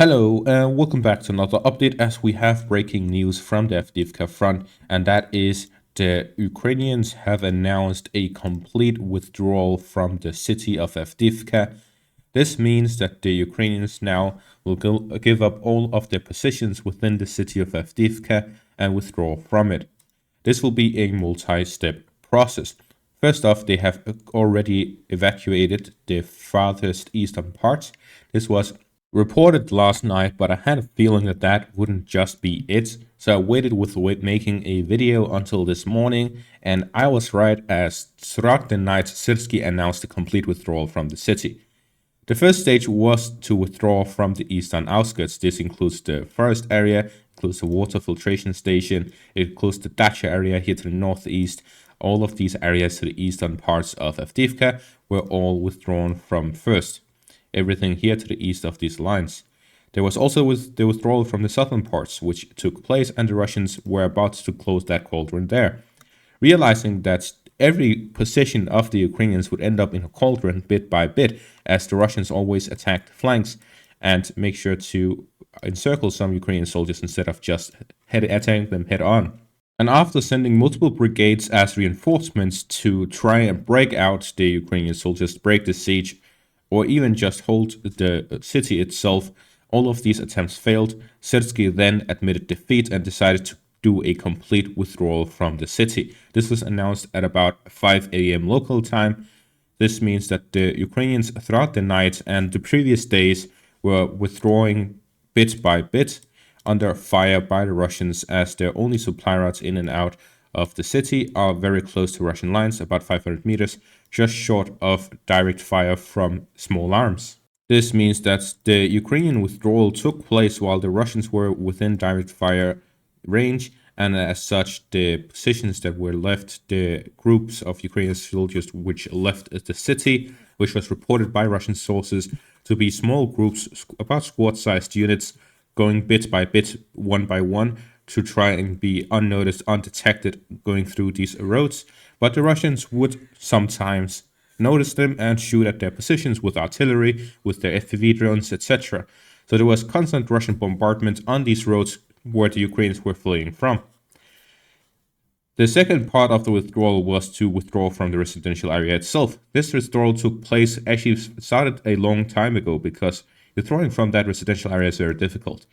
Hello, and welcome back to another update as we have breaking news from the Avdiivka front, and that is the Ukrainians have announced a complete withdrawal from the city of Avdiivka. This means that the Ukrainians now will give up all of their positions within the city of Avdiivka and withdraw from it. This will be a multi-step process. First off, they have already evacuated the farthest eastern parts. This was reported last night, but I had a feeling that that wouldn't just be it. So I waited with making a video until this morning, and I was right as throughout the night, Syrsky announced a complete withdrawal from the city. The first stage was to withdraw from the eastern outskirts. This includes the forest area, includes the water filtration station, it includes the dacha area here to the northeast. All of these areas to the eastern parts of Avdiivka were all withdrawn from first. Everything here to the east of these lines. There was also the withdrawal from the southern parts, which took place, and the Russians were about to close that cauldron there. Realizing that every position of the Ukrainians would end up in a cauldron bit by bit, as the Russians always attacked flanks and make sure to encircle some Ukrainian soldiers instead of just attacking them head on. And after sending multiple brigades as reinforcements to try and break out the Ukrainian soldiers, break the siege, or even just hold the city itself, all of these attempts failed. Syrsky then admitted defeat and decided to do a complete withdrawal from the city. This was announced at about 5 a.m. local time. This means that the Ukrainians throughout the night and the previous days were withdrawing bit by bit under fire by the Russians, as their only supply routes in and out of the city are very close to Russian lines, about 500 meters, just short of direct fire from small arms. This means that the Ukrainian withdrawal took place while the Russians were within direct fire range, and as such, the positions that were left, the groups of Ukrainian soldiers which left the city, which was reported by Russian sources to be small groups, about squad-sized units, going bit by bit, one by one, to try and be unnoticed, undetected, going through these roads. But the Russians would sometimes notice them and shoot at their positions with artillery, with their FPV drones, etc. So there was constant Russian bombardment on these roads where the Ukrainians were fleeing from. The second part of the withdrawal was to withdraw from the residential area itself. This withdrawal took place, actually started a long time ago, because withdrawing from that residential area is very difficult.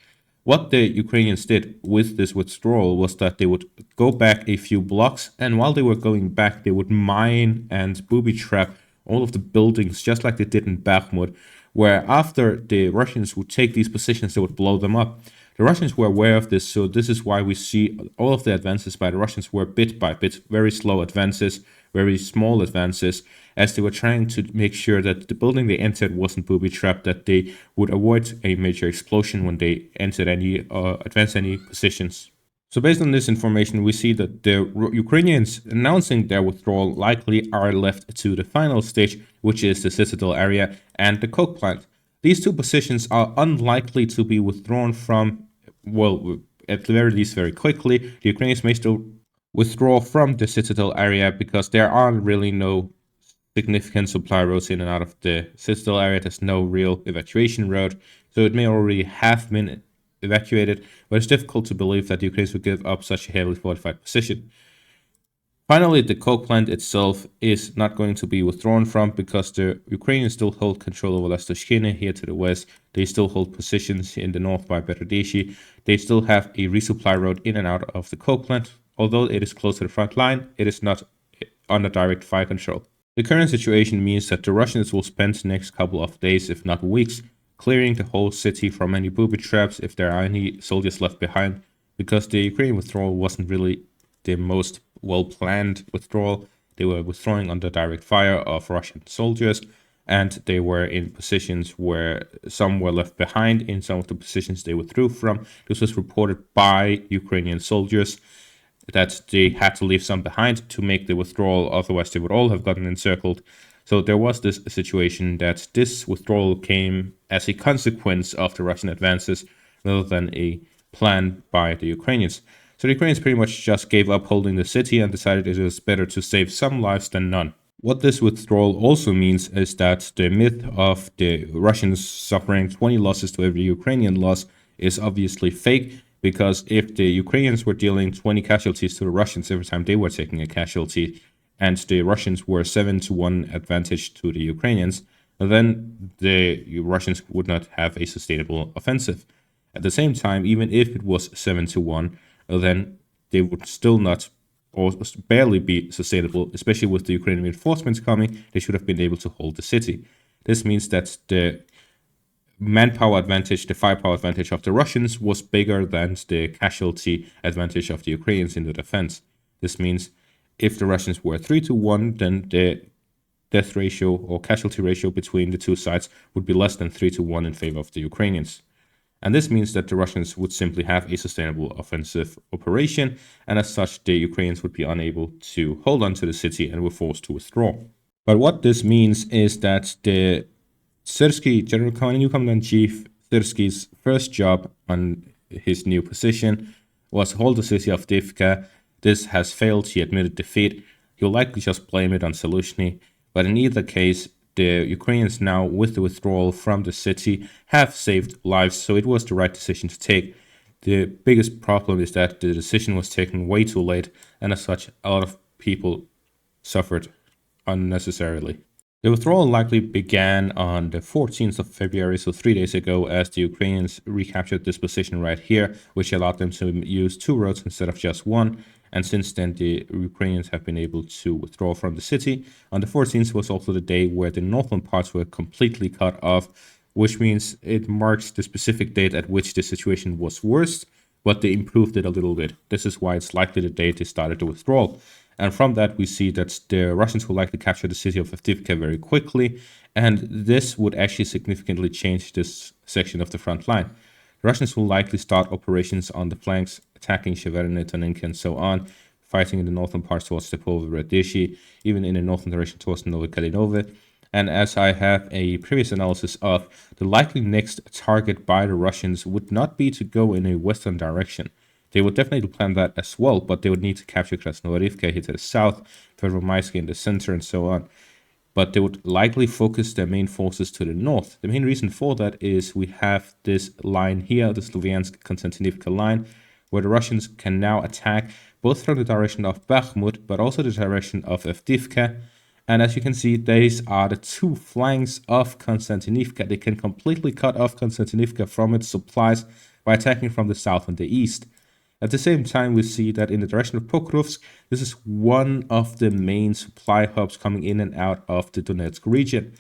What the Ukrainians did with this withdrawal was that they would go back a few blocks, and while they were going back, they would mine and booby trap all of the buildings, just like they did in Bakhmut, where after the Russians would take these positions, they would blow them up. The Russians were aware of this, so this is why we see all of the advances by the Russians were bit by bit, very slow advances, very small advances, as they were trying to make sure that the building they entered wasn't booby-trapped, that they would avoid a major explosion when they entered any, advanced any positions. So based on this information, we see that the Ukrainians announcing their withdrawal likely are left to the final stage, which is the Citadel area and the coke plant. These two positions are unlikely to be withdrawn from, well, at the very least very quickly. The Ukrainians may still withdraw from the Citadel area because there are really no significant supply roads in and out of the Citadel area. There's no real evacuation road, so it may already have been evacuated, but it's difficult to believe that the Ukrainians would give up such a heavily fortified position. Finally, the coke plant itself is not going to be withdrawn from because the Ukrainians still hold control over Lastoshkina here to the west. They still hold positions in the north by Berdishi. They still have a resupply road in and out of the coke plant. Although it is close to the front line, it is not under direct fire control. The current situation means that the Russians will spend the next couple of days, if not weeks, clearing the whole city from any booby traps if there are any soldiers left behind, because the Ukrainian withdrawal wasn't really the most well-planned withdrawal. They were withdrawing under direct fire of Russian soldiers, and they were in positions where some were left behind in some of the positions they withdrew from. This was reported by Ukrainian soldiers that they had to leave some behind to make the withdrawal, otherwise they would all have gotten encircled. So there was this situation that this withdrawal came as a consequence of the Russian advances rather than a plan by the Ukrainians. So the Ukrainians pretty much just gave up holding the city and decided it was better to save some lives than none. What this withdrawal also means is that the myth of the Russians suffering 20 losses to every Ukrainian loss is obviously fake, because if the Ukrainians were dealing 20 casualties to the Russians every time they were taking a casualty, and the Russians were 7-1 advantage to the Ukrainians, then the Russians would not have a sustainable offensive. At the same time, even if it was 7-1, then they would still not or barely be sustainable, especially with the Ukrainian reinforcements coming. They should have been able to hold the city. This means that the manpower advantage, the firepower advantage of the Russians was bigger than the casualty advantage of the Ukrainians in the defense. This means if the Russians were 3-1, then the death ratio or casualty ratio between the two sides would be less than 3-1 in favor of the Ukrainians. And this means that the Russians would simply have a sustainable offensive operation, and as such, the Ukrainians would be unable to hold on to the city and were forced to withdraw. But what this means is that the Syrsky, General New Commandant-in-Chief Syrsky's first job on his new position was to hold the city of Avdiivka. This has failed. He admitted defeat. He'll likely just blame it on Seluzhny. But in either case, the Ukrainians now, with the withdrawal from the city, have saved lives, so it was the right decision to take. The biggest problem is that the decision was taken way too late, and as such, a lot of people suffered unnecessarily. The withdrawal likely began on the 14th of February, so 3 days ago, as the Ukrainians recaptured this position right here, which allowed them to use 2 roads instead of just 1. And since then, the Ukrainians have been able to withdraw from the city. On the 14th was also the day where the northern parts were completely cut off, which means it marks the specific date at which the situation was worst, but they improved it a little bit. This is why it's likely the date they started the withdrawal. And from that, we see that the Russians will likely capture the city of Avdiivka very quickly, and this would actually significantly change this section of the front line. The Russians will likely start operations on the flanks, attacking Sheverne, Tonenka, and so on, fighting in the northern parts towards Stepovo, Radeshi, even in the northern direction towards Novokalinove. And as I have a previous analysis of, the likely next target by the Russians would not be to go in a western direction. They would definitely plan that as well, but they would need to capture Krasnovarivka here to the south, Pervomaisky in the center, and so on. But they would likely focus their main forces to the north. The main reason for that is we have this line here, the Sloviansk-Konstantinivka line, where the Russians can now attack both from the direction of Bakhmut, but also the direction of Avdiivka. And as you can see, these are the 2 flanks of Konstantinivka. They can completely cut off Konstantinivka from its supplies by attacking from the south and the east. At the same time, we see that in the direction of Pokrovsk, this is one of the main supply hubs coming in and out of the Donetsk region.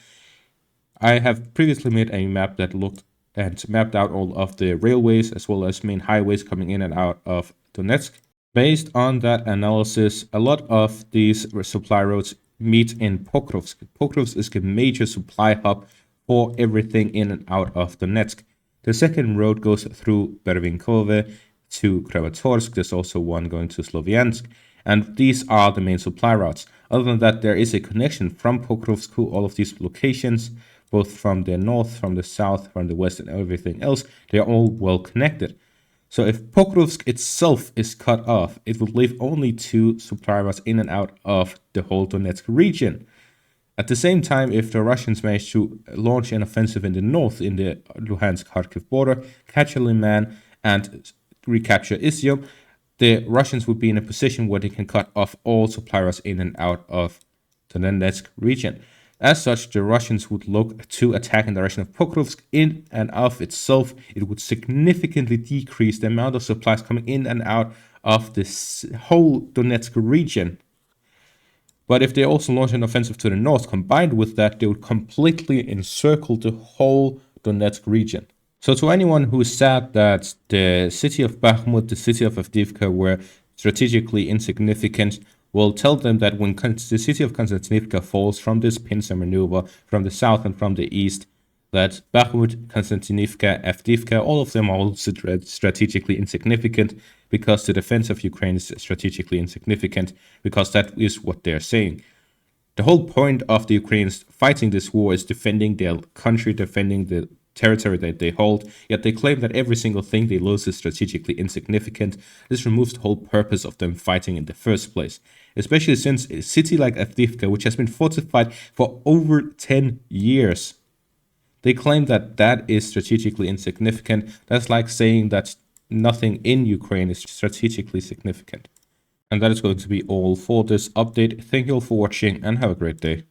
I have previously made a map that looked and mapped out all of the railways as well as main highways coming in and out of Donetsk. Based on that analysis, a lot of these supply roads meet in Pokrovsk. Pokrovsk is a major supply hub for everything in and out of Donetsk. The second road goes through Bervinkove to Kramatorsk. There's also one going to Sloviansk, and these are the main supply routes. Other than that, there is a connection from Pokrovsk to all of these locations, both from the north, from the south, from the west, and everything else. They are all well connected. So if Pokrovsk itself is cut off, it would leave only 2 supply routes in and out of the whole Donetsk region. At the same time, if the Russians manage to launch an offensive in the north, in the Luhansk-Kharkiv border, capture Liman, and recapture Izium, the Russians would be in a position where they can cut off all supply routes in and out of the Donetsk region. As such, the Russians would look to attack in the direction of Pokrovsk in and of itself. It would significantly decrease the amount of supplies coming in and out of this whole Donetsk region. But if they also launch an offensive to the north, combined with that, they would completely encircle the whole Donetsk region. So to anyone who is sad that the city of Bakhmut, the city of Avdiivka were strategically insignificant, we'll tell them that when the city of Konstantinivka falls from this pincer maneuver from the south and from the east, that Bakhmut, Konstantinivka, Avdiivka, all of them are also strategically insignificant because the defense of Ukraine is strategically insignificant, because that is what they're saying. The whole point of the Ukrainians fighting this war is defending their country, defending the territory that they hold, yet they claim that every single thing they lose is strategically insignificant. This removes the whole purpose of them fighting in the first place, especially since a city like Avdiivka, which has been fortified for over 10 years, they claim that that is strategically insignificant. That's like saying that nothing in Ukraine is strategically significant. And that is going to be all for this update. Thank you all for watching and have a great day.